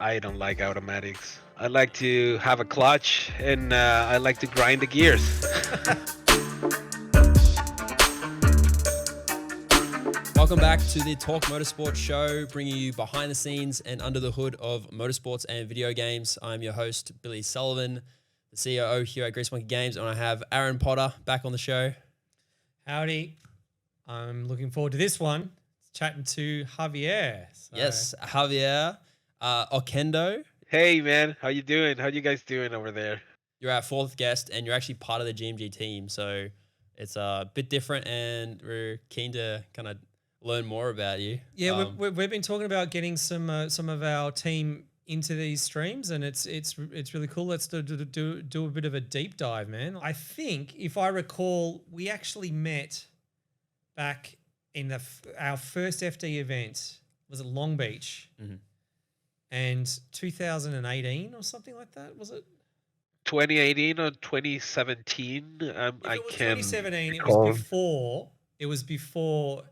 I don't like automatics. I like to have a clutch and I like to grind the gears. Welcome back to the Talk Motorsport show, bringing you behind the scenes and under the hood of motorsports and video games. I'm your host, Billy Sullivan, the COO here at Grease Monkey Games, and I have Arran Potter back on the show. Howdy. I'm looking forward to this one. Chatting to Javier. Yes, Javier Okendo. Hey man, how you doing? How you guys doing over there? You're our fourth guest, and you're actually part of the GMG team, so it's a bit different, and we're keen to kind of learn more about you. Yeah, we've been talking about getting some of our team into these streams, and it's really cool. Let's do a bit of a deep dive, man. I think if I recall, we actually met back in our first FD event. Was it Long Beach? Mm-hmm. And 2018 or something like that, was it? 2018 or 2017? If I it was can 2017, recall. it was before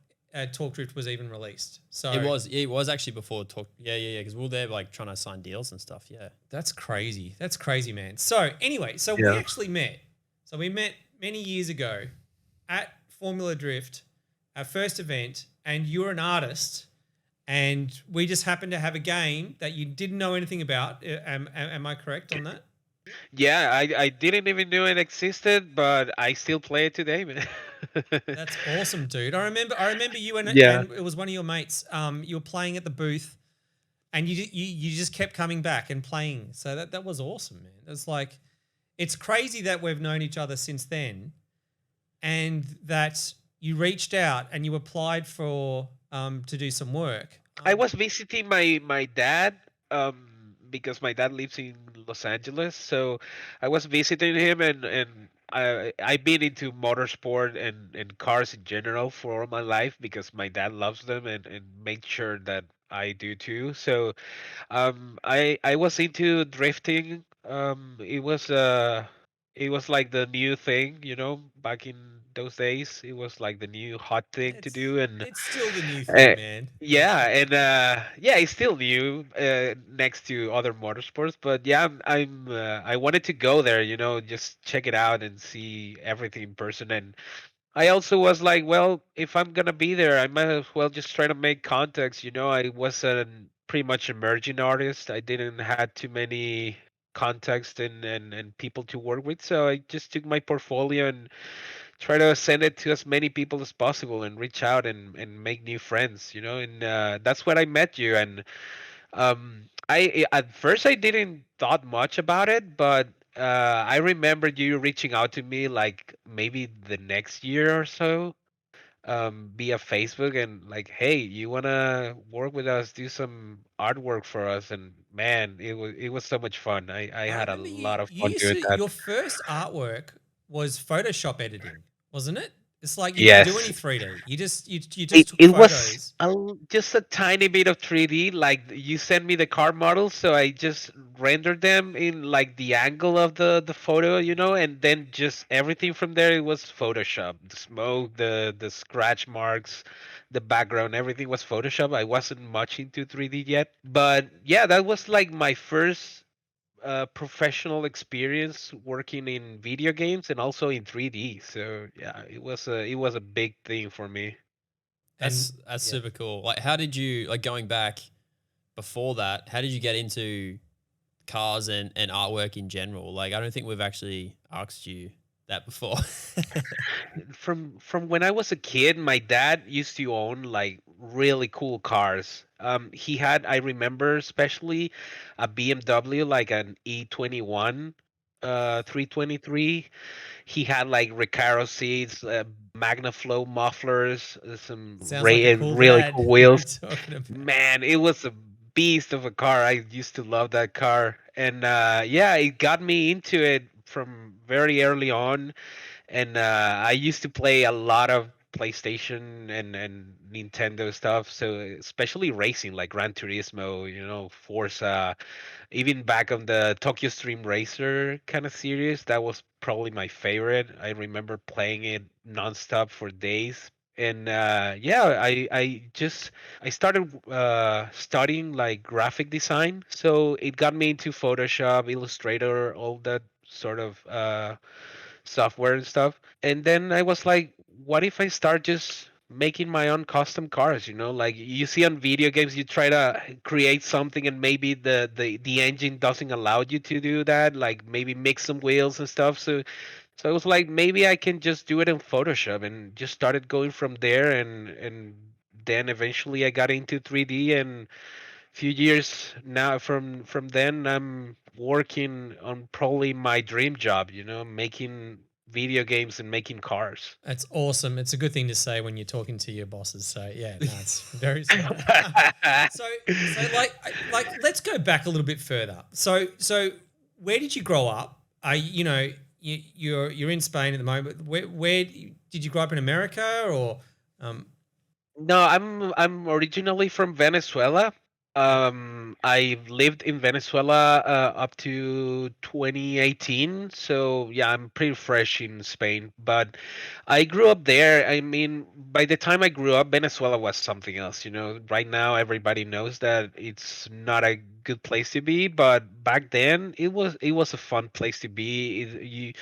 Talk Drift was even released. So it was actually before Talk. Yeah. Because we were there like trying to sign deals and stuff. Yeah, that's crazy. That's crazy, man. So anyway, we actually met. So we met many years ago at Formula Drift, our first event, and you're an artist. And we just happened to have a game that you didn't know anything about. Am I correct on that? Yeah, I didn't even know it existed, but I still play it today, man. That's awesome, dude. I remember you and Yeah. it was one of your mates. You were playing at the booth, and you just kept coming back and playing. So that was awesome, man. It's like, it's crazy that we've known each other since then, and that you reached out and you applied for to do some work. I was visiting my dad because my dad lives in Los Angeles, so I was visiting him and I've been into motorsport and cars in general for all my life because my dad loves them and made sure that I do too. So I was into drifting. It was like the new thing, back in those days. It was like the new hot thing to do, and It's still the new uh, thing, man. yeah, and yeah, it's still new next to other motorsports. But yeah, I wanted to go there, just check it out and see everything in person. And I also was like, well, if I'm gonna be there, I might as well just try to make contacts. I was a pretty much emerging artist. I didn't had too many contacts and people to work with, so I just took my portfolio and try to send it to as many people as possible and reach out and make new friends. And that's when I met you. And I at first I didn't thought much about it, but I remember you reaching out to me like maybe the next year or so, via Facebook and like, hey, you wanna work with us, do some artwork for us? And man, it was so much fun. I I had a remember lot of you fun used doing to, that. your first artwork was Photoshop editing, wasn't it? It's like you didn't do any Yes. 3D. You It just took it was photos. just a tiny bit of 3D. Like you sent me the car models, so I just rendered them in like the angle of the photo, and then just everything from there it was Photoshop. The smoke, the scratch marks, the background, everything was Photoshop. I wasn't much into 3D yet, but yeah, that was like my first professional experience working in video games and also in 3D. So yeah, it was a big thing for me. And that's yeah. super cool. Like, how did you like going back before that? How did you get into cars and artwork in general? Like, I don't think we've actually asked you that before. From when I was a kid, my dad used to own like really cool cars. He had, I remember especially a BMW, like an E21 323. He had like Recaro seats, Magnaflow mufflers, some Sounds like a cool really dad. cool What are you wheels. talking about? Man, it was a beast of a car. I used to love that car. And yeah, it got me into it from very early on. And I used to play a lot of PlayStation and Nintendo stuff. So especially racing, like Gran Turismo, Forza, even back on the Tokyo Stream Racer kind of series. That was probably my favorite. I remember playing it nonstop for days. And yeah, I started studying like graphic design, so it got me into Photoshop, Illustrator, all that sort of software and stuff. And then I was like, what if I start just making my own custom cars? Like you see on video games, you try to create something and maybe the engine doesn't allow you to do that, like maybe mix some wheels and stuff. So I was like, maybe I can just do it in Photoshop and just started going from there, and then eventually I got into 3D, and few years now from then I'm working on probably my dream job, making video games and making cars. That's awesome. It's a good thing to say when you're talking to your bosses. So yeah, no, it's very smart. So let's go back a little bit further. So where did you grow up? You're in Spain at the moment. Where did you grow up in America or um No, I'm originally from Venezuela. yep. I've lived in Venezuela up to 2018, so yeah, I'm pretty fresh in Spain. But I grew up there. I mean, by the time I grew up, Venezuela was something else. Right now everybody knows that it's not a good place to be, but back then it was a fun place to be.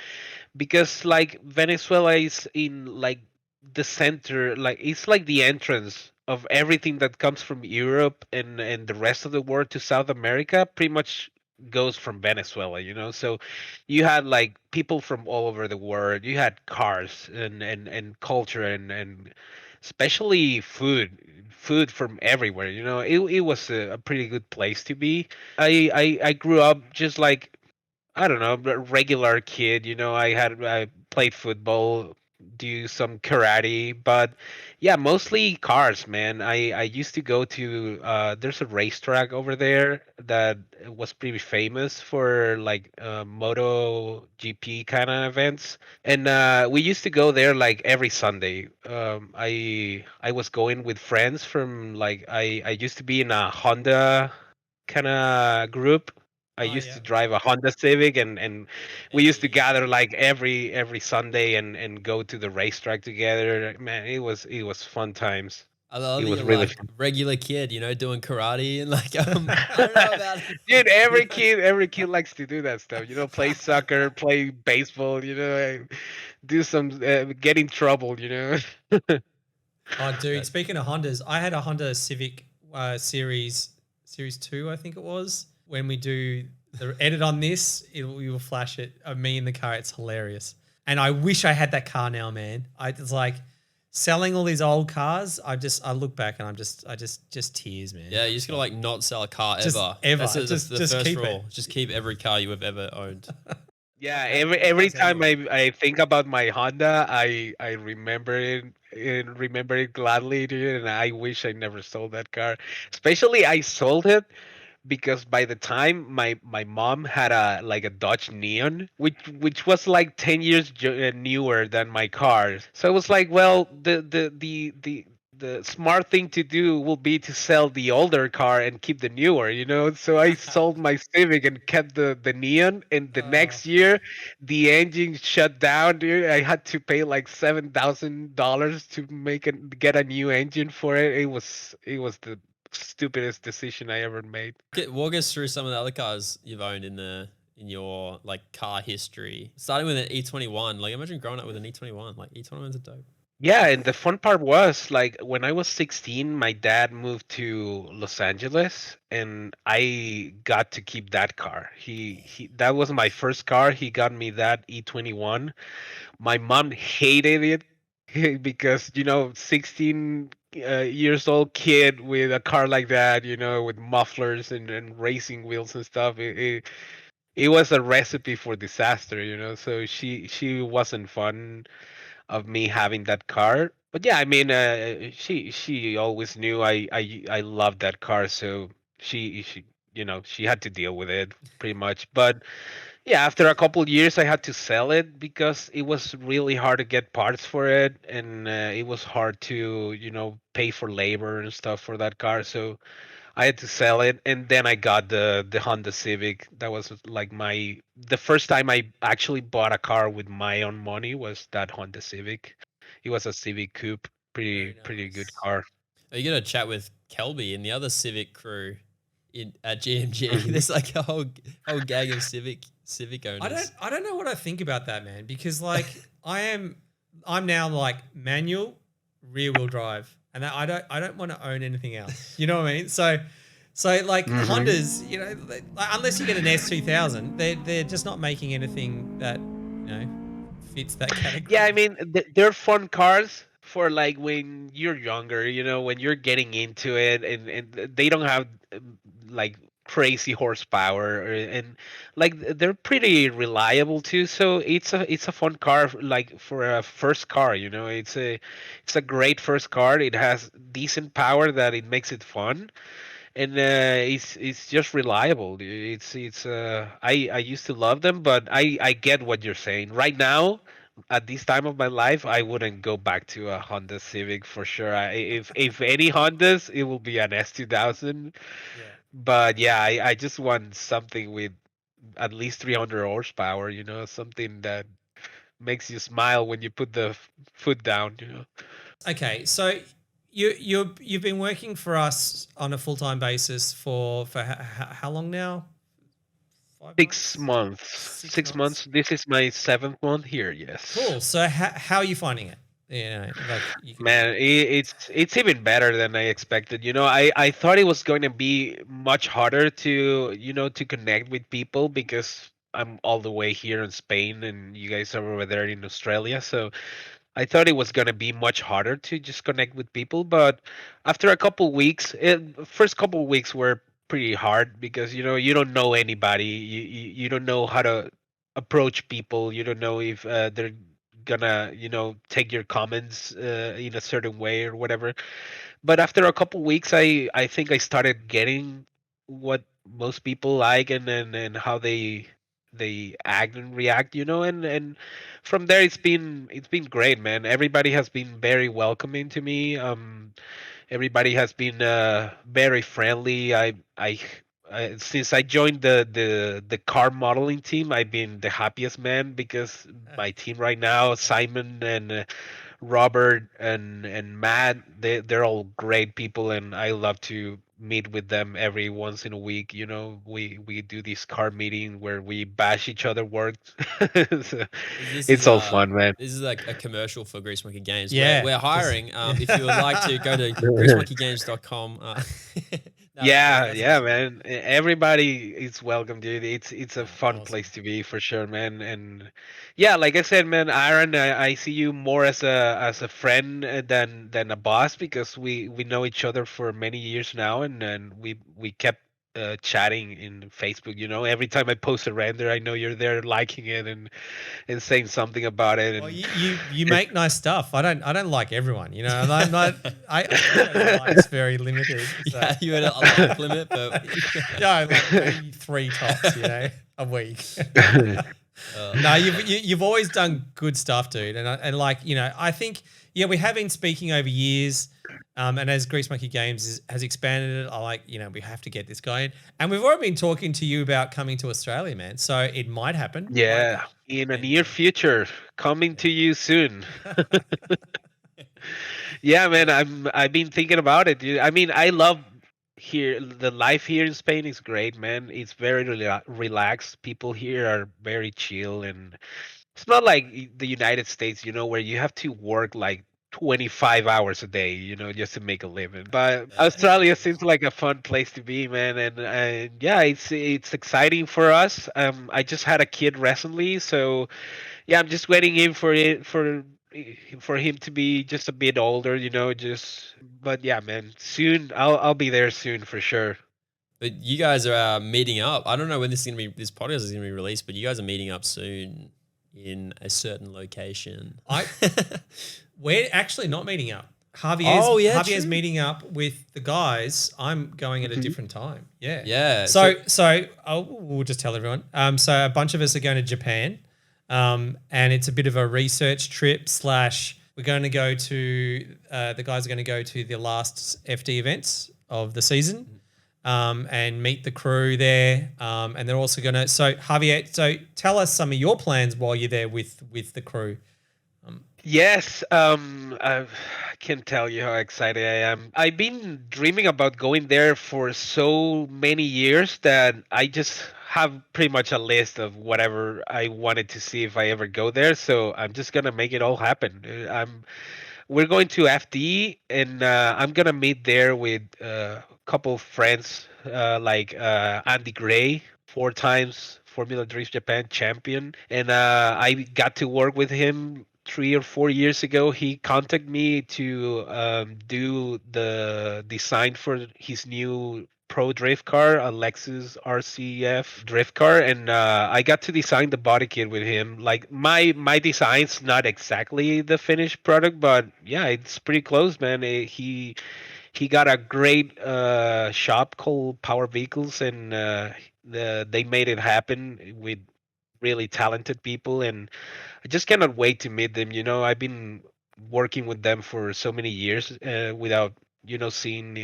Because like Venezuela is in like the center, like it's like the entrance of everything that comes from Europe and the rest of the world to South America pretty much goes from Venezuela, so you had like people from all over the world, you had cars and culture and especially food from everywhere, it was a pretty good place to be. I grew up just like, I don't know, regular kid. I played football, do some karate, but yeah, mostly cars, man. I used to go to there's a racetrack over there that was pretty famous for like Moto GP kind of events, and we used to go there like every Sunday. I was going with friends from like I used to be in a Honda kind of group. I Oh used yeah. to drive a Honda Civic, and we used to Hey, gather like every Sunday and go to the racetrack together. Man, it was fun times. I love It that was you're really like fun. regular kid, doing karate and like I don't know about Dude, you every kid likes to do that stuff. Play soccer, play baseball. Do some get in trouble. Oh, dude. That- Speaking of Hondas, I had a Honda Civic Series 2, I think it was. When we do the edit on this, we will flash it of me in the car. It's hilarious. And I wish I had that car now, man. It's like selling all these old cars. I look back and just tears, man. yeah, you just gotta like not sell a car Just ever. ever. That's the Just first keep it. rule. Just keep every car you have ever owned. Yeah, That every applies time anywhere. I think about my Honda, I remember it gladly, dude, and I wish I never sold that car. Especially I sold it because by the time my mom had a like a Dodge Neon, which was like 10 years newer than my car. So I was like, well, the smart thing to do will be to sell the older car and keep the newer, So I sold my Civic and kept the Neon, and the Uh, next year the engine shut down, dude. I had to pay like $7,000 to get a new engine for it. It was the stupidest decision I ever made. Walk us through some of the other cars you've owned in your like car history. Starting with an E21. Like imagine growing up with an E21. Like E21's a dope. Yeah, and the fun part was like when I was 16, my dad moved to Los Angeles and I got to keep that car. He that was my first car. He got me that E21. My mom hated it because, 16 years old kid with a car like that, with mufflers and racing wheels and stuff. It was a recipe for disaster, So she wasn't fun of me having that car. But yeah, I mean, she always knew I loved that car, so she had to deal with it pretty much. But yeah, after a couple years, I had to sell it because it was really hard to get parts for it, and it was hard to pay for labor and stuff for that car. So I had to sell it, and then I got the Honda Civic. That was like the first time I actually bought a car with my own money was that Honda Civic. It was a Civic Coupe. Very pretty good nice. car. Are you gonna chat with Kelby and the other Civic crew in at GMG? Mhm. There's like a whole gang of Civic owners. I don't know what I think about that, man, because like I'm now like manual rear wheel drive, and I don't want to own anything else. You know what I mean? So like Mhm. Hondas, you know, like, unless you get an S2000, they're just not making anything that fits that Yeah, I category. mean they're fun cars for like when you're younger, when you're getting into it, and they don't have like crazy horsepower, and like they're pretty reliable too. So it's a fun car like for a first car. It's a great first car. It has decent power that it makes it fun, and it's just reliable. I used to love them, but I get what you're saying. Right now, at this time of my life, I wouldn't go back to a Honda Civic for sure. If any Hondas, it will be an S2000. Yeah. But yeah, I just want something with at least 300 horsepower. Something that makes you smile when you put the foot down. Okay, so you've been working for us on a full time basis for how long now? 6 5 months, months. 6 months. 6 months. This is my seventh month here. Yes. Cool. So how are you finding it? Like you can. Man, it's even better than I expected. I thought it was going to be much harder to connect with people because I'm all the way here in Spain and you guys are over there in Australia. So I thought it was gonna be much harder to just connect with people, but after a couple weeks, first couple weeks were pretty hard because you don't know anybody, you don't know how to approach people, you don't know if they're gonna take your comments in a certain way or whatever. But after a couple weeks, I think I started getting what most people like, and how they act and react, and from there it's been great, man. Everybody has been very welcoming to me. Everybody has been very friendly. Since I joined the car modeling team, I've been the happiest man because my team right now, Simon and Robert and Matt, they're all great people, and I love to meet with them every once in a week. We do this car meeting where we bash each other work. So This is it's all fun, man. this is like a commercial for Grease Monkey Games. Yeah. We're hiring. Yeah. If you would like to go to greasemonkeygames.com. No, you Yeah, guys are yeah, awesome. man. Everybody is welcome, dude. It's a No, fun awesome. place to be for sure, man. And yeah, like I said, man, Aaron, I see you more as a friend than a boss because we know each other for many years now, and we kept chatting in Facebook. Every time I post a render, I know you're there liking it and saying something about it, Well, and you make nice stuff. I don't like everyone, and I'm not. I keep those likes very limited. So Yeah, you had a like limit, but yeah, like maybe three tops, a week. uh, No, you've always done good stuff, dude. And like I think we have been speaking over years, and as Grease Monkey Games has expanded it, I like we have to get this guy in, and we've already been talking to you about coming to Australia, man. So it might happen. yeah, in a And near future, coming to yeah. you soon. Yeah, man, I've been thinking about it, dude. I mean, I love here the life here in Spain is great, man. It's very relaxed. People here are very chill, and it's not like the United States, where you have to work like 25 hours a day, just to make a living. But Australia seems like a fun place to be, man, and yeah, it's exciting for us. I just had a kid recently, so yeah, I'm just waiting in for him to be just a bit older, just but yeah, man, soon I'll be there soon for sure. but you guys are meeting up. I don't know when this podcast is gonna be released, but you guys are meeting up soon in a certain location. I we're actually not meeting up. Oh yeah, Javier's true. meeting up with the guys. I'm going at a Mhm. different time. Yeah. Yeah. So we'll just tell everyone. So a bunch of us are going to Japan, and it's a bit of a research trip slash. We're going to go to the guys are going to go to the last FD events of the season, and meet the crew there. And they're also going to. So Javier, so tell us some of your plans while you're there with the crew. Yes, I can't tell you how excited I am. I've been dreaming about going there for so many years that I just have pretty much a list of whatever I wanted to see if I ever go there. So I'm just gonna make it all happen. We're going to FD, and I'm gonna meet there with a couple of friends, like Andy Gray, 4 times Formula Drift Japan champion, and I got to work with him 3 or 4 years ago. He contacted me to do the design for his new pro drift car, a Lexus RCF drift car, and I got to design the body kit with him. Like my design's not exactly the finished product, but yeah, it's pretty close, man. He got a great shop called Power Vehicles, and they made it happen with really talented people, and I just cannot wait to meet them. I've been working with them for so many years without seeing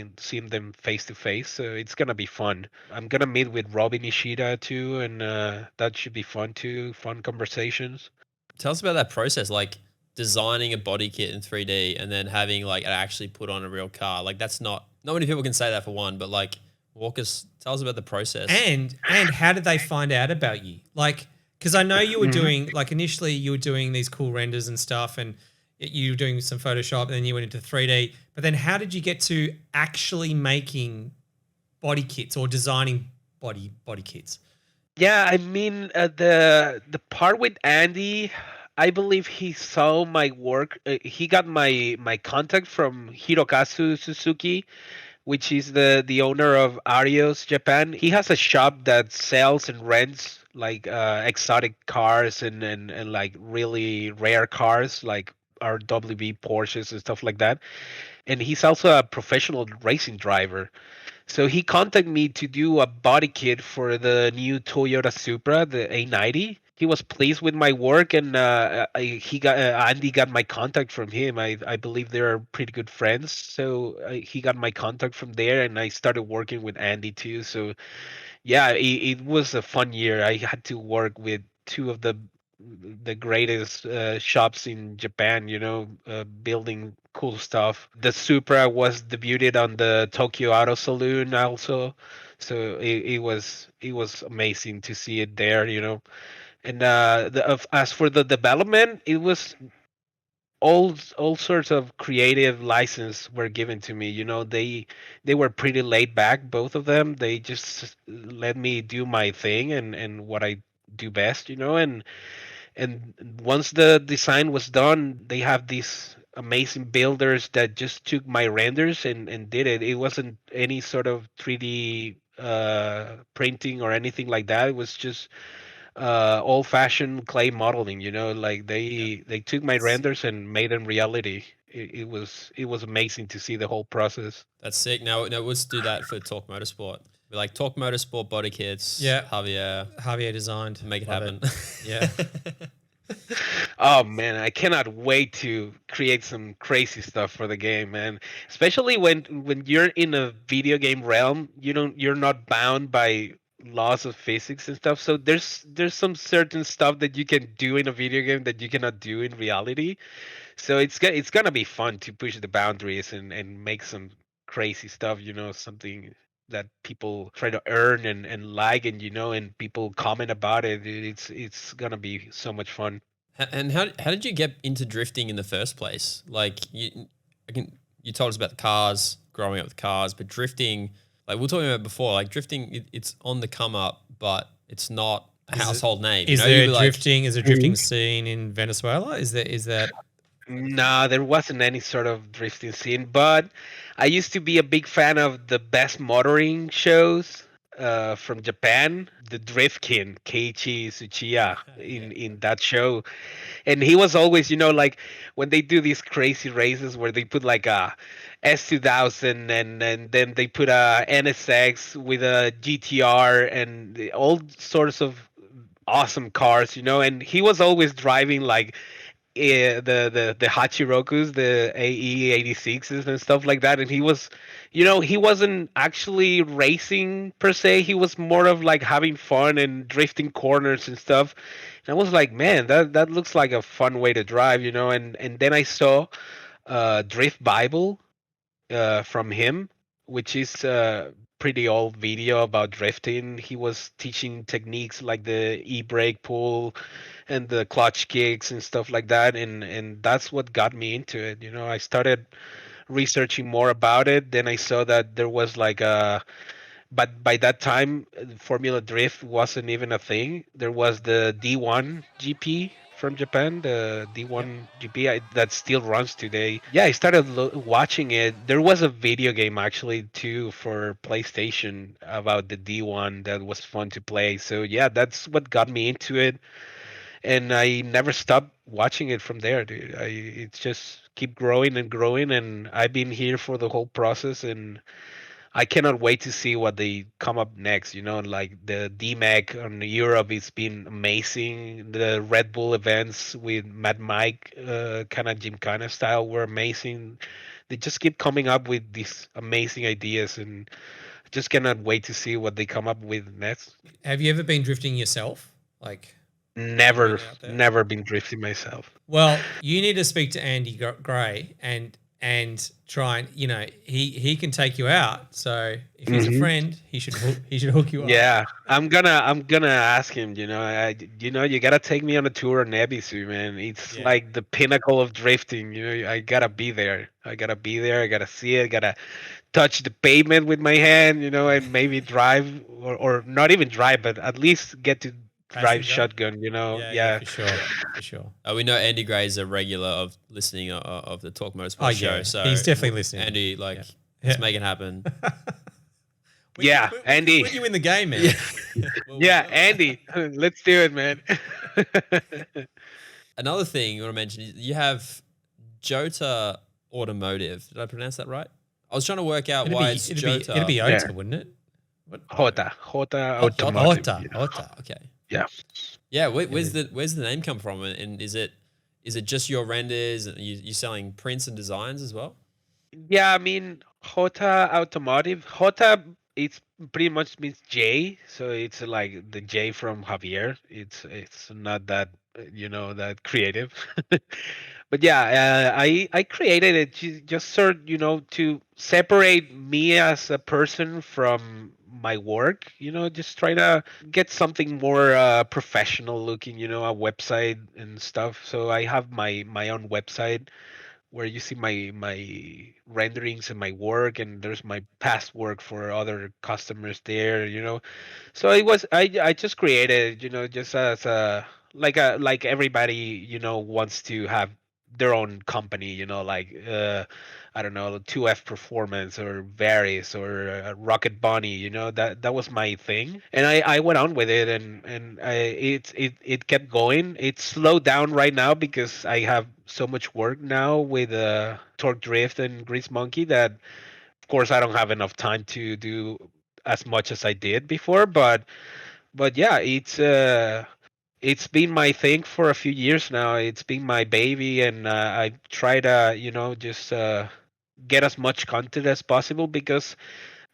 them face to face. So it's gonna be fun. I'm gonna meet with Robin Ishida too, and that should be fun too. Fun conversations. Tell us about that process, like designing a body kit in 3D and then having like it actually put on a real car. Like that's not many people can say that for one, but like tell us about the process. And how did they find out about you? Like, because I know you were Mhm. doing, like, initially you were doing these cool renders and stuff, and you were doing some Photoshop, and then you went into 3D. But then how did you get to actually making body kits or designing body kits? Yeah, I mean the part with Andy, I believe he saw my work. He got my contact from Hirokazu Suzuki, which is the owner of Arios Japan. He has a shop that sells and rents like exotic cars and like really rare cars like RWB Porsches and stuff like that. And he's also a professional racing driver. So he contacted me to do a body kit for the new Toyota Supra, the A90. He was pleased with my work, and he got Andy got my contact from him. I believe they're pretty good friends, so he got my contact from there, and I started working with Andy too. So yeah, it was a fun year. I had to work with two of the greatest shops in Japan, building cool stuff. The Supra was debuted on the Tokyo Auto Saloon also. So it was amazing to see it there. And as for the development, it was all sorts of creative license were given to me. They were pretty laid back, both of them. They just let me do my thing and what I do best, and once the design was done, they have these amazing builders that just took my renders and did it. It wasn't any sort of 3D printing or anything like that. It was just old-fashioned clay modeling. Like Yeah. they took my renders and made them reality. It was amazing to see the whole process. That's sick. Now let's do that for Talk Motorsport. Be like Talk Motorsport body kits, Yeah, Javier, Javier designed. make it Love it. happen. Yeah. Oh man, I cannot wait to create some crazy stuff for the game, man. Especially when you're in a video game realm, you're not bound by laws of physics and stuff. So there's some certain stuff that you can do in a video game that you cannot do in reality. So it's gonna be fun to push the boundaries and make some crazy stuff, something that people try to earn and like, and people comment about it. It's gonna be so much fun. And how did you get into drifting in the first place? Like you told us about the cars, growing up with cars, but drifting, like we were talking about before, like drifting, it's on the come up, but it's not a Is it? household name. Is You'd there be like, drifting? Is there drifting scene in Venezuela? Is that? No, there wasn't any sort of drifting scene, but I used to be a big fan of the best motoring shows from Japan, the Drift King, Keiichi Tsuchiya yeah, in that show. And he was always, like when they do these crazy races where they put like a S2000 and then they put a NSX with a GTR and all sorts of awesome cars, and he was always driving like the Hachirokus, the AE86s and stuff like that, and he was, you know, he wasn't actually racing per se. He was more of like having fun and drifting corners and stuff. And I was like, man, that looks like a fun way to drive, you know. And then I saw Drift Bible from him, which is pretty old video about drifting. He was teaching techniques like the e-brake pull and the clutch kicks and stuff like that, and that's what got me into it. You know, I started researching more about it. Then I saw that there was like a but by that time Formula Drift wasn't even a thing. There was the D1 GP from Japan, the Yep. D1 GP that still runs today. Yeah, I started watching it. There was a video game actually too for PlayStation about the D1 that was fun to play. So yeah, that's what got me into it, and I never stopped watching it from there, dude. It's just keep growing and growing, and I've been here for the whole process, and I cannot wait to see what they come up next. You know, like the DMAC on Europe, it's been amazing. The Red Bull events with Mad Mike, kind of Gymkhana style, were amazing. They just keep coming up with these amazing ideas, and I just cannot wait to see what they come up with next. Have you ever been drifting yourself? Like, have you Never, been out there? never been drifting myself. Well, you need to speak to Andy Gray and try and he can take you out. So if he's a Hmm. friend, he should hook you up. Yeah, I'm gonna ask him. You know, you gotta take me on a tour of Nebisu, man. It's Yeah, like the pinnacle of drifting. You know, I gotta be there. I gotta be there. I gotta see it. Gotta touch the pavement with my hand. You know, and maybe drive or not even drive, but at least get to drive passenger. shotgun. You know, Yeah, yeah, for sure, for sure. We know Andy Gray is a regular of listening of the Talk Oh Motorsport show. yeah, So he's definitely listening. Andy, like, Yeah, let's yeah. make it happen. yeah, Andy. When you in the game, man. Yeah. Well, we Yeah, will. Andy. Let's do it, man. Another thing you want to mention is you have Jota Automotive. Did I pronounce that right? I was trying to work out why it's It'd Jota. be Yeah, Ota, wouldn't it? What? Jota Oh, Jota. Automotive. Ota, Yeah, Ota. Okay. yeah. Yeah, It is. where's the name come from, and is it just your renders? And you selling prints and designs as well? Yeah, I mean, Jota Automotive. Jota, it's pretty much means J, so it's like the J from Javier. It's not that you know that creative, but yeah, I created it just sort you know to separate me as a person from my work. You know, just try to get something more professional looking. You know, a website and stuff. So I have my own website where you see my renderings and my work, and there's my past work for other customers there, you know. So it was I just created, you know, just as a like everybody, you know, wants to have their own company, you know, like I don't know, 2F Performance or Varys or Rocket Bunny, you know, that was my thing, and I went on with it, and it kept going. It's slowed down right now because I have so much work now with Torque Drift and Grease Monkey that of course I don't have enough time to do as much as I did before, but yeah, it's been my thing for a few years now. It's been my baby, and I try to, you know, just get as much content as possible because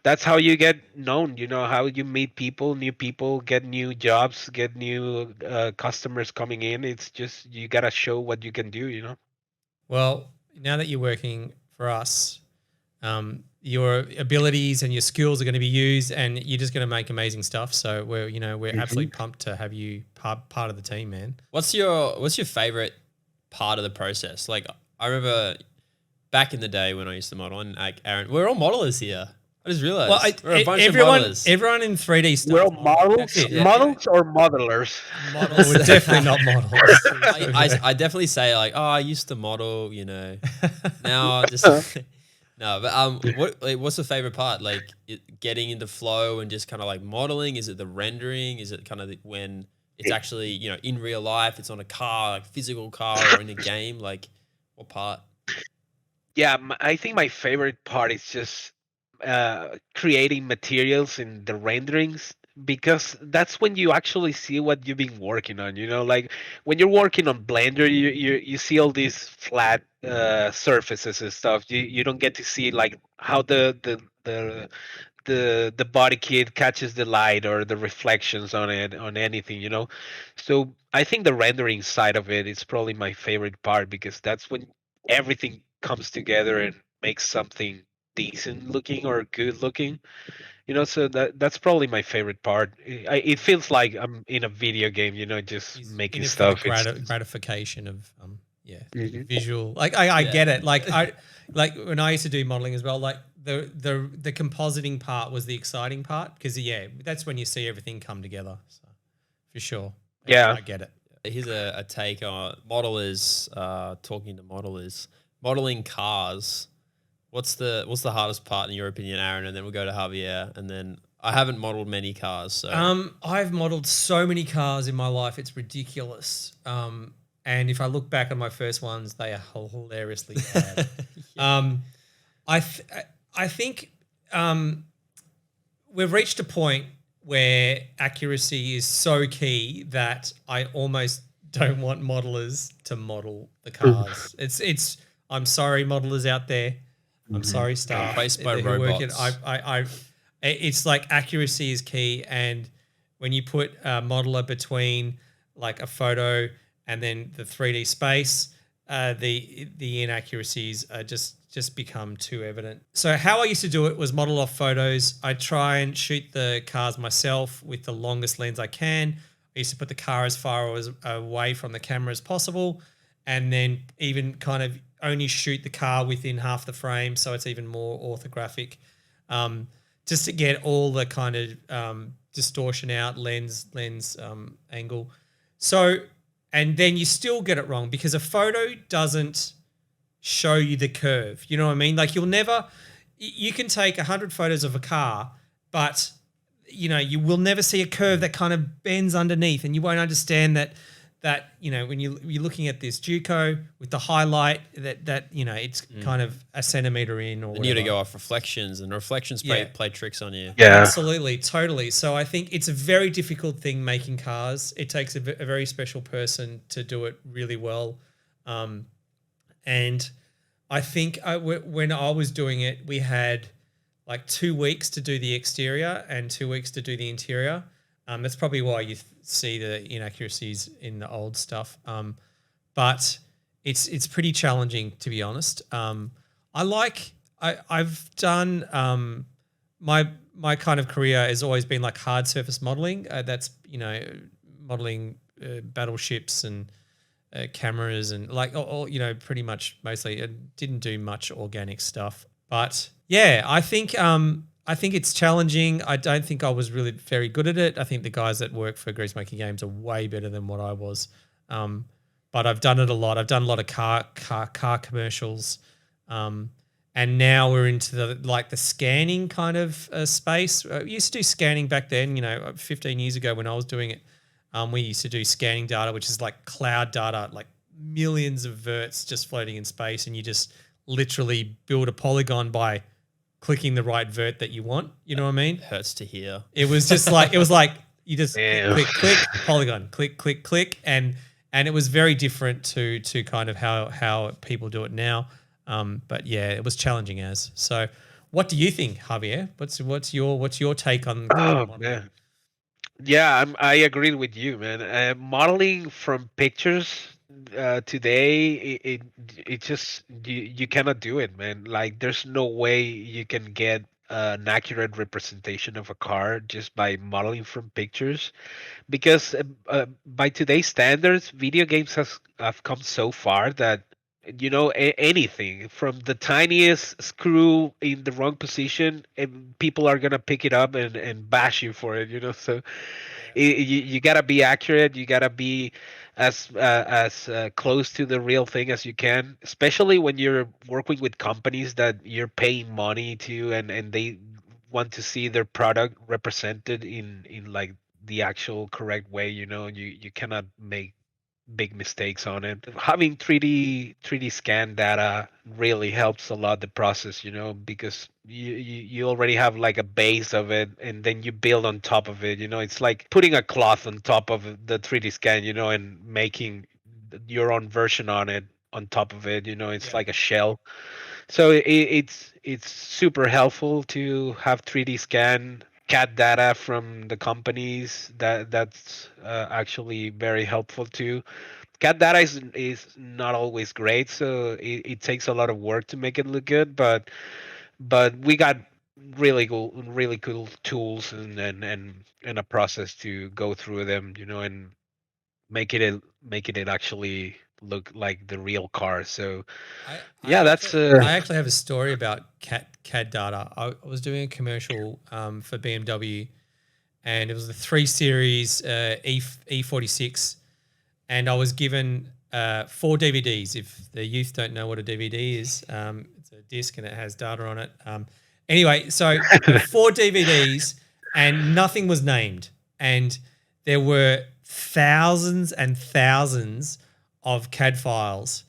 that's how you get known. You know, how you meet people, new people, get new jobs, get new customers coming in. It's just you gotta show what you can do. You know. Well, now that you're working for us, your abilities and your skills are going to be used, and you're just going to make amazing stuff. So we're Hmm. absolutely pumped to have you part of the team, man. What's your favorite part of the process? Like, I remember back in the day when I used to model, and like Aaron, we're all modelers here. I just Well, realized we're a bunch of everyone modelers. everyone in 3D We're stuff all models. That's models, it. Yeah, models or modelers. Model. We're definitely not models. I definitely say like, oh, I used to model, you know. Now just no, but what's the favorite part? Like getting into flow and just kind of like modeling. Is it the rendering? Is it kind of when it's actually in real life? It's on a car, like physical car, or in a game. Like what part? Yeah, I think my favorite part is just creating materials in the renderings because that's when you actually see what you've been working on. Like when you're working on Blender, you see all these flat surfaces and stuff. You don't get to see like how the body kit catches the light or the reflections on it on anything. So I think the rendering side of it is probably my favorite part, because that's when everything comes together and makes something decent looking or good looking. So that's probably my favorite part. It feels like I'm in a video game, just Is in making it for the stuff. It's gratification of yeah, the Mhm. visual. Like I Yeah. get it. Like when I used to do modeling as well, like the compositing part was the exciting part, because yeah, that's when you see everything come together. So for sure. Yeah, Yeah. I get it. Here's a take on modelers. Talking to modelers, modeling cars. What's the hardest part in your opinion, Aaron? And then we'll go to Javier. And then I haven't modeled many cars, so I've modeled so many cars in my life, it's ridiculous. And if I look back on my first ones, they are hilariously bad. yeah. Um, I th- I think we've reached a point where accuracy is so key that I almost don't want modelers to model the cars. It's I'm sorry, modelers out there. I'm Mhm. sorry, staff Replaced by who work it. robots. It's like accuracy is key, and when you put a modeler between like a photo and then the 3D space, the inaccuracies are just become too evident. So how I used to do it was model off photos. I try and shoot the cars myself with the longest lens I can. I used to put the car as far as away from the camera as possible, and then even kind of only shoot the car within half the frame, so it's even more orthographic, just to get all the kind of distortion out, lens angle. So, and then you still get it wrong because a photo doesn't show you the curve. You know what I mean? Like you can take 100 photos of a car, but you will never see a curve that kind of bends underneath, and you won't understand that when you're looking at this Duco with the highlight that it's kind of a centimeter in or And you got to whatever. go off reflections, and reflections play tricks on you. Yeah. Absolutely, totally. So I think it's a very difficult thing making cars. It takes a very special person to do it really well. And I think when I was doing it, we had like 2 weeks to do the exterior and 2 weeks to do the interior. That's probably why you see the inaccuracies in the old stuff. But it's pretty challenging, to be honest. I've done my kind of career has always been like hard surface modeling. That's modeling battleships and cameras and like all pretty much mostly. It didn't do much organic stuff, but yeah, I think it's challenging. I don't think I was really very good at it. I think the guys that work for Greasemaker Games are way better than what I was. But I've done it a lot. I've done a lot of car commercials, and now we're into the scanning kind of space. We used to do scanning back then. 15 years ago when I was doing it, we used to do scanning data, which is like cloud data, like millions of verts just floating in space, and you just literally build a polygon by clicking the right vert that you want. You know what I mean? Hurts to hear. It was just like it was like you just Damn. click polygon, click, and it was very different to kind of how people do it now. But yeah, it was challenging as. So, what do you think, Javier? What's your take on Oh modeling? man. Yeah, I agree with you, man. Modeling from pictures today, it just you cannot do it, man. Like, there's no way you can get an accurate representation of a car just by modeling from pictures, because by today's standards, video games have come so far that anything from the tiniest screw in the wrong position, and people are gonna pick it up and bash you for it. So you gotta be accurate. You gotta be as close to the real thing as you can, especially when you're working with companies that you're paying money to, and they want to see their product represented in like the actual correct way. You cannot make big mistakes on it. Having 3D scan data really helps a lot the process, because you already have like a base of it, and then you build on top of it. It's like putting a cloth on top of the 3D scan, and making your own version on it on top of it. It's Yeah. like a shell. So it's super helpful to have 3D scan CAD data from the companies. That's actually very helpful too. CAD data is not always great, so it takes a lot of work to make it look good. But we got really cool tools and a process to go through them, and make it actually look like the real car. So I, I yeah, that's actually I actually have a story about CAD data. I was doing a commercial for BMW, and it was the 3 Series E46, and I was given 4 DVDs. If the youth don't know what a DVD is, it's a disc and it has data on it. Anyway, so 4 DVDs, and nothing was named, and there were thousands and thousands of CAD files,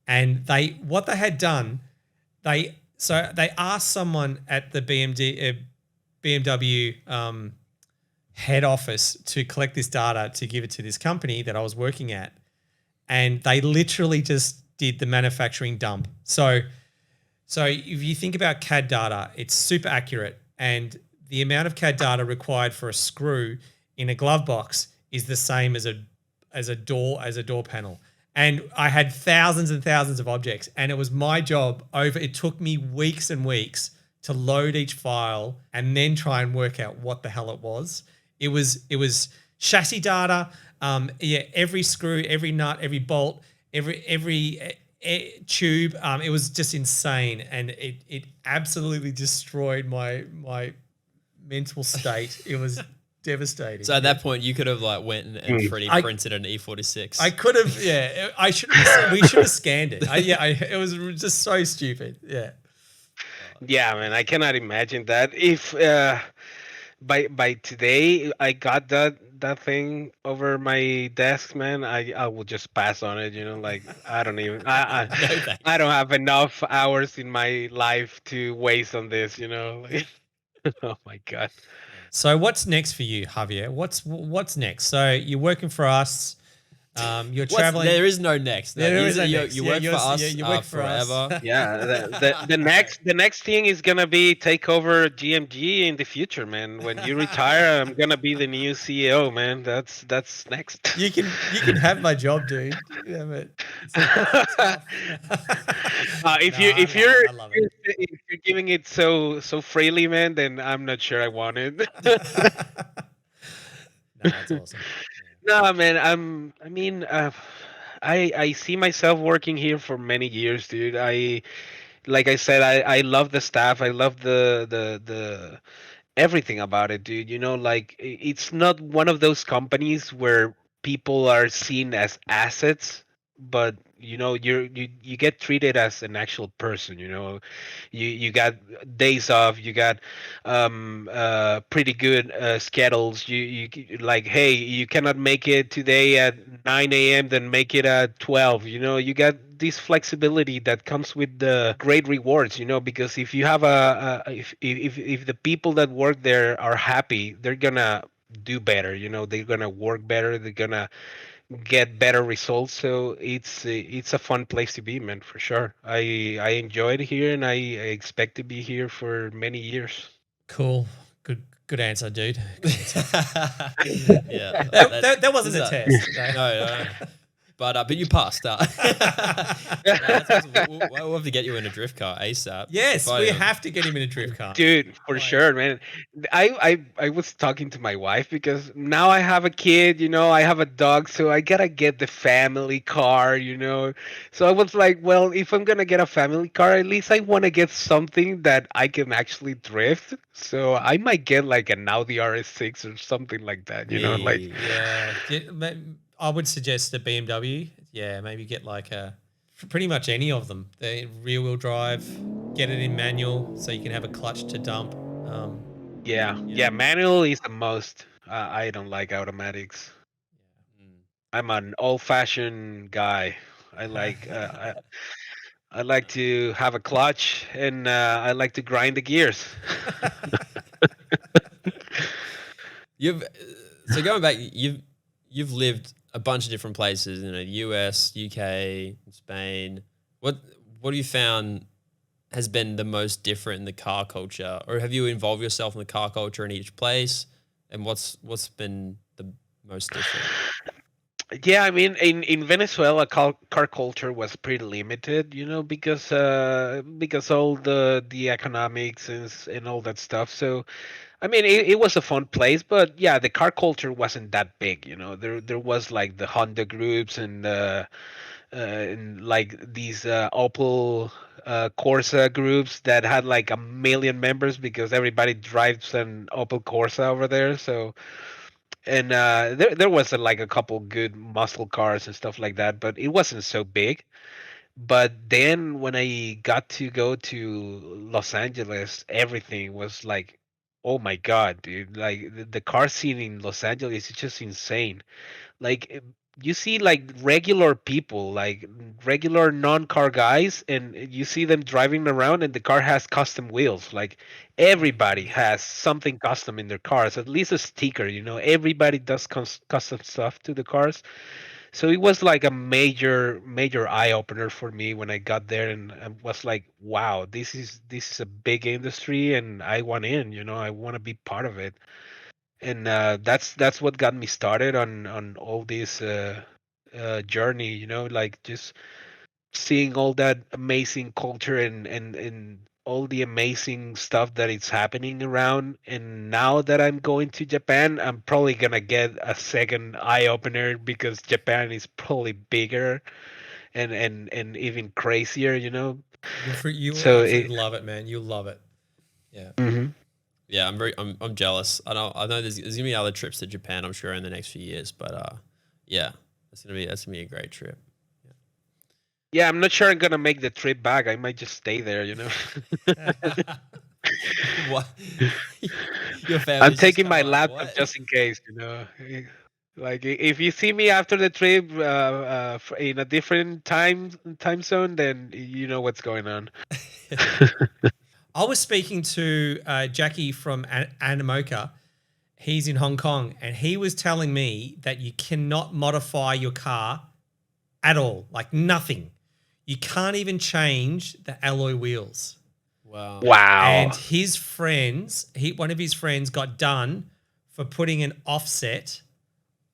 and what they had done, they asked someone at the BMW head office to collect this data to give it to this company that I was working at, and they literally just did the manufacturing dump. So if you think about CAD data, it's super accurate, and the amount of CAD data required for a screw in a glove box is the same as a door panel. And I had thousands and thousands of objects, and it was my job it took me weeks and weeks to load each file and then try and work out what the hell it was. It was chassis data, yeah, every screw, every nut, every bolt, every tube. It was just insane, and it absolutely destroyed my mental state. It was devastating. So at that point, you could have like went and 3D I- printed an E46. I could have, yeah. I should. We should have scanned it. It was just so stupid. Yeah. Yeah, man, I cannot imagine that. If by today I got that thing over my desk, man, I will just pass on it. Like I don't even No thanks. I don't have enough hours in my life to waste on this. Like, oh my god. So what's next for you, Javier? What's next? So you're working for us. You're traveling. There is no next. No, There is no you, next. you Yeah, work for us you work for us. forever. Yeah, the next thing is gonna be take over GMG in the future, man. When you retire, I'm gonna be the new CEO, man. That's next. You can have my job, dude. Yeah, but it's tough. If No, you I if love it. you're I love if you're giving it so freely, man, then I'm not sure I want it. it. No, it's awesome. No, man. I see myself working here for many years, dude. Like I said, I love the staff. I love the everything about it, dude. Like it's not one of those companies where people are seen as assets, but you get treated as an actual person. You got days off. You got pretty good schedules. Like, hey, you cannot make it today at 9 a.m. Then make it at 12. You got this flexibility that comes with the great rewards. Because if you have if the people that work there are happy, they're gonna do better. They're gonna work better. They're gonna get better results. So it's a fun place to be, man, for sure. I enjoyed here, and I expect to be here for many years. Cool. Good answer, dude. Yeah, That wasn't a test. No. But you passed. No, that's awesome. We'll have to get you in a drift car ASAP. Yes, If I, we have to get him in a drift car. Dude, for sure, man. I was talking to my wife because now I have a kid, I have a dog, so I gotta get the family car. So I was like, well, if I'm gonna get a family car, at least I want to get something that I can actually drift. So I might get like an Audi RS6 or something like that, like. Yeah. I would suggest a BMW. Yeah, maybe get like pretty much any of them. The rear wheel drive, get it in manual so you can have a clutch to dump. Yeah, manual is the most. I don't like automatics. Mm. I'm an old-fashioned guy. I like I like to have a clutch, and I like to grind the gears. You've so going back, you've lived a bunch of different places, US, UK, Spain. What what have you found has been the most different in the car culture, or have you involved yourself in the car culture in each place? And what's been the most different? Yeah, I mean, in Venezuela, car culture was pretty limited, because all the economics and all that stuff. So, I mean, it was a fun place, but yeah, the car culture wasn't that big. There was like the Honda groups and like these Opel Corsa groups that had like a million members because everybody drives an Opel Corsa over there. So and there was like a couple good muscle cars and stuff like that, but it wasn't so big. But then when I got to go to Los Angeles, everything was like, oh my God, dude! Like the car scene in Los Angeles is just insane. Like you see like regular people, like regular non-car guys, and you see them driving around, and the car has custom wheels. Like Oh my everybody goodness. has something custom in their cars, at least a sticker. Everybody does custom stuff to the cars. So it was like a major eye opener for me when I got there, and I was like, wow, this is a big industry, and I want in. I want to be part of it. And that's what got me started on all this journey. Like just seeing all that amazing culture and all the amazing stuff that is happening around. And now that I'm going to Japan, I'm probably gonna get a second eye opener because Japan is probably bigger and even crazier. You will So it. absolutely love it, man. You'll love it. Yeah. Mhm. Yeah, I'm jealous. I know there's gonna be other trips to Japan, I'm sure, in the next few years, but yeah, that's gonna be a great trip. Yeah, I'm not sure I'm gonna make the trip back. I might just stay there. What? Your I'm family's just taking kind my of like, laptop what? just in case. Like if you see me after the trip in a different time zone, then you know what's going on. I was speaking to Jackie from Animoca. He's in Hong Kong, and he was telling me that you cannot modify your car at all, like nothing. You can't even change the alloy wheels. Wow. And Wow. his friends, one of his friends got done for putting an offset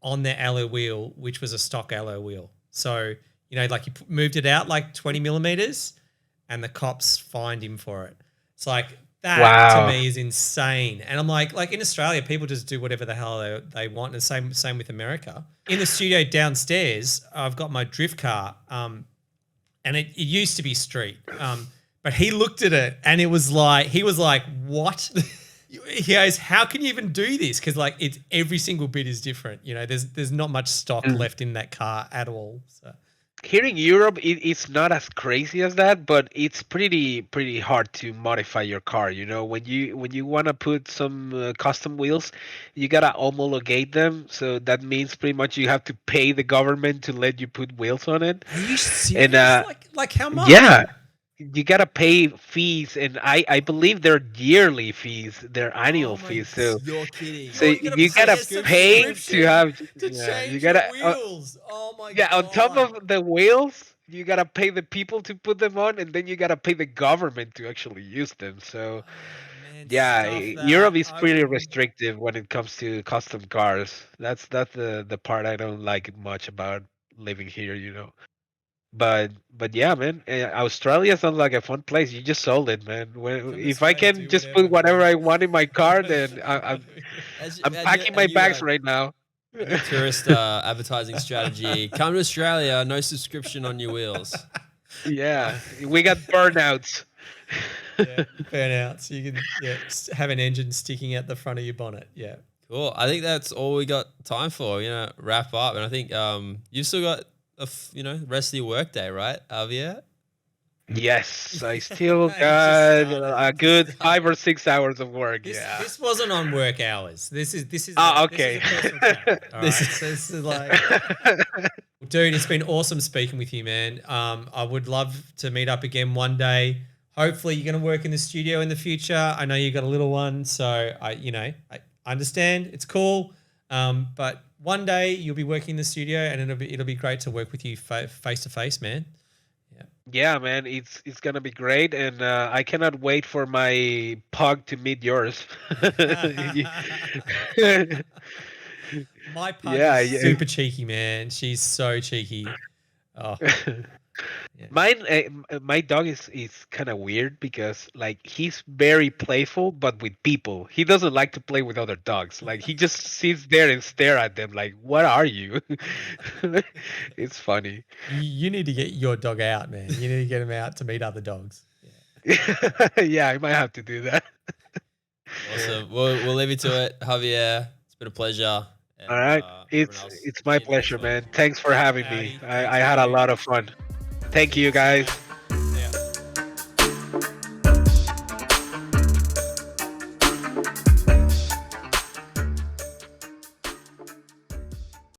on their alloy wheel, which was a stock alloy wheel. So, like he moved it out like 20 millimeters and the cops fined him for it. It's like, that to Wow. me is insane. And I'm like in Australia, people just do whatever the hell they want. And the same with America. In the studio downstairs, I've got my drift car. And it used to be street. But he looked at it and he was like, what? He goes, how can you even do this? Because like it's every single bit is different. There's not much stock Mm. left in that car at all. So Here in Europe, it's not as crazy as that, but it's pretty hard to modify your car. When you want to put some custom wheels, you gotta homologate them. So that means pretty much you have to pay the government to let you put wheels on it. are you And serious? Like how much? yeah, you gotta pay fees, and I believe they're yearly fees, they're Oh annual my fees. So You're kidding. so you got to you pay gotta a pay to subscription have, to yeah, you change your gotta wheels. Oh my yeah, on top god. of the wheels, you gotta pay the people to put them on, and then you gotta pay the government to actually use them. So Oh man, yeah, stuff Europe that. is I pretty wouldn't. restrictive when it comes to custom cars. That's the part I don't like much about living here. But yeah, man, Australia sounds like a fun place. You just sold it, man. Come to If I Australia, can do just whatever, put whatever man. I want in my car, then I I'm And packing my bags right now. your tourist advertising strategy. Come to Australia, no subscription on your wheels. Yeah, we got burnouts. Yeah, burnouts. You can have an engine sticking out the front of your bonnet. Yeah. Cool. I think that's all we got time for. Wrap up. And I think you've still got the rest of your work day, right, Javier? Yes, I still He just got started. a He just good started. 5 or 6 hours of work. This Yeah. this wasn't on work hours. Ah, This is okay. a personal character. All This right. is So this is like, dude, it's been awesome speaking with you, man. I would love to meet up again one day. Hopefully, you're going to work in the studio in the future. I know you got a little one, so I understand. It's cool. But one day you'll be working in the studio, and it'll be great to work with you face to face, man. Yeah. Yeah, man, it's gonna be great, and I cannot wait for my pug to meet yours. My pug Yeah, is yeah. super cheeky, man. She's so cheeky. Oh, yeah. My dog is kind of weird because like he's very playful, but with people. He doesn't like to play with other dogs. Like he just sits there and stare at them. Like, what are you? It's funny. You need to get your dog out, man. You need to get him out to meet other dogs. Yeah, I might have to do that. awesome. We'll leave you to it, Javier. It's been a pleasure, All and right. everyone It's else. it's See my you next pleasure, week. man. Thanks for having me. Howdy. I Thanks, I had a dude. lot of fun. Thank you, See you, guys. mate.